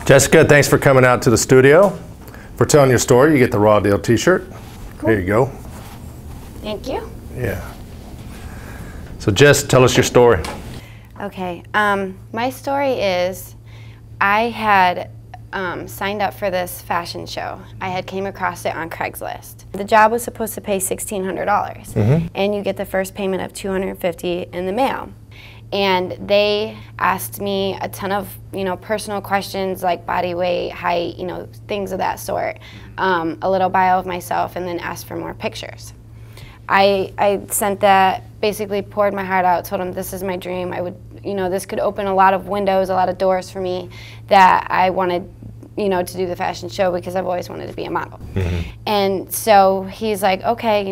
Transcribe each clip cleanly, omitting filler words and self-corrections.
Jessica, thanks for coming out to the studio. For telling your story, you get the Raw Deal t-shirt. Cool. There you go. Thank you. Yeah. So Jess, tell us your story. Okay, my story is I had signed up for this fashion show. I had came across it on Craigslist. The job was supposed to pay $1,600, and you get the first payment of $250 in the mail. And they asked me a ton of, personal questions like body weight, height, things of that sort. A little bio of myself, and then asked for more pictures. I sent that, basically poured my heart out, told them this is my dream. I would, this could open a lot of windows, a lot of doors for me, that I wanted, to do the fashion show because I've always wanted to be a model. And so he's like, okay,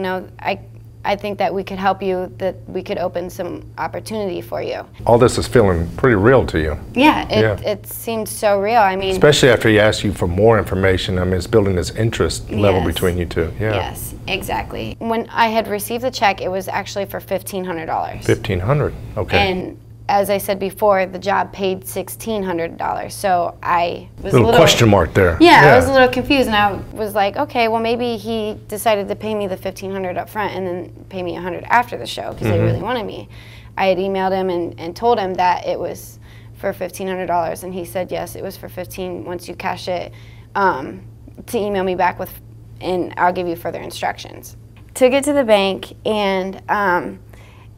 I think that we could help you, that we could open some opportunity for you. All this is feeling pretty real to you. Yeah, it seemed so real. I mean, especially after he asked you for more information. I mean, it's building this interest level between you two. Yeah. Yes, exactly. When I had received the check, it was actually for $1,500. $1,500. Okay. And as I said before, the job paid $1,600, so I was a little question mark there. Yeah, I was a little confused, and I was like, okay, well maybe he decided to pay me the $1,500 up front and then pay me $100 after the show because they really wanted me. I had emailed him and told him that it was for $1,500, and he said yes, it was for $1,500 once you cash it, to email me back with, and I'll give you further instructions. Took it to the bank, and I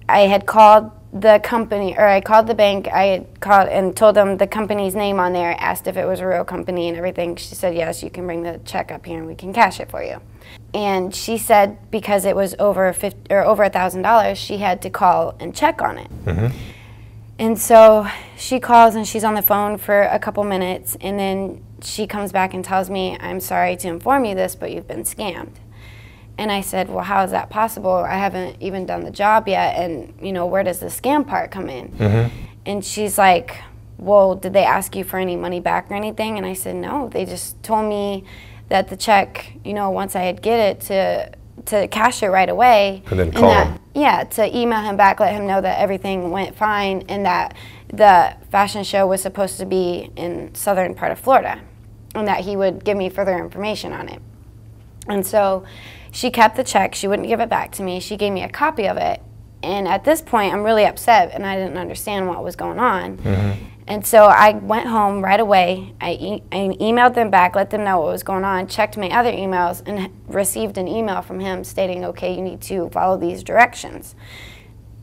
had called the company, or I called the bank. I had called and told them the company's name on there, asked if it was a real company and everything. She said, yes, you can bring the check up here and we can cash it for you. And she said because it was over $1,000, she had to call and check on it. And so she calls and she's on the phone for a couple minutes, and then she comes back and tells me, I'm sorry to inform you this, but you've been scammed. And I said, well, how is that possible? I haven't even done the job yet, and where does the scam part come in? And she's like, well, did they ask you for any money back or anything? And I said, no, they just told me that the check, once I had get it, to cash it right away. And then call him. Yeah, to email him back, let him know that everything went fine, and that the fashion show was supposed to be in southern part of Florida, and that he would give me further information on it. And so she kept the check. She wouldn't give it back to me. She gave me a copy of it. And at this point, I'm really upset, and I didn't understand what was going on. And so I went home right away. I emailed them back, let them know what was going on, checked my other emails, and received an email from him stating, okay, you need to follow these directions.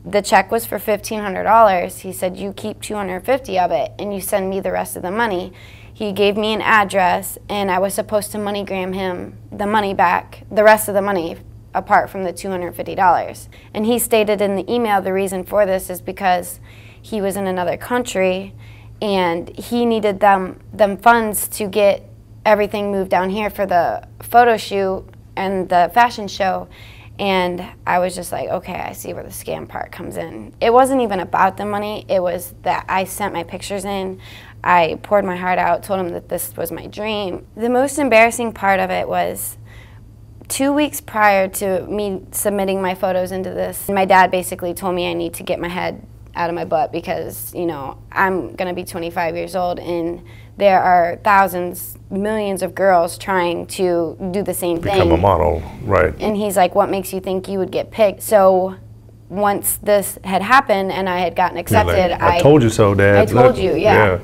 The check was for $1,500. He said, you keep $250 of it, and you send me the rest of the money. He gave me an address, and I was supposed to MoneyGram him the money back, the rest of the money, apart from the $250. And he stated in the email the reason for this is because he was in another country, and he needed them funds to get everything moved down here for the photo shoot and the fashion show. And I was just like, okay, I see where the scam part comes in. It wasn't even about the money. It was that I sent my pictures in. I poured my heart out, told him that this was my dream. The most embarrassing part of it was 2 weeks prior to me submitting my photos into this, my dad basically told me I need to get my head out of my butt because, I'm going to be 25 years old, and there are thousands, millions of girls trying to do the same thing. Become a model, right. And he's like, what makes you think you would get picked? So once this had happened and I had gotten accepted, I told you so, Dad. I told you, yeah.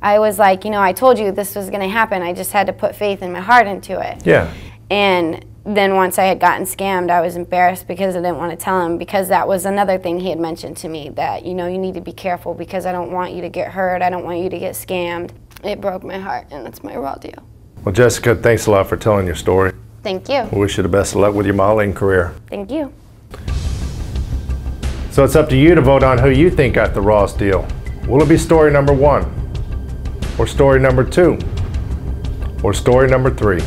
I was like, I told you this was going to happen. I just had to put faith in my heart into it. Yeah. And then once I had gotten scammed, I was embarrassed because I didn't want to tell him, because that was another thing he had mentioned to me, that, you need to be careful because I don't want you to get hurt. I don't want you to get scammed. It broke my heart, and that's my raw deal. Well, Jessica, thanks a lot for telling your story. Thank you. We wish you the best of luck with your modeling career. Thank you. So it's up to you to vote on who you think got the rawest deal. Will it be story number 1, or story number 2, or story number 3?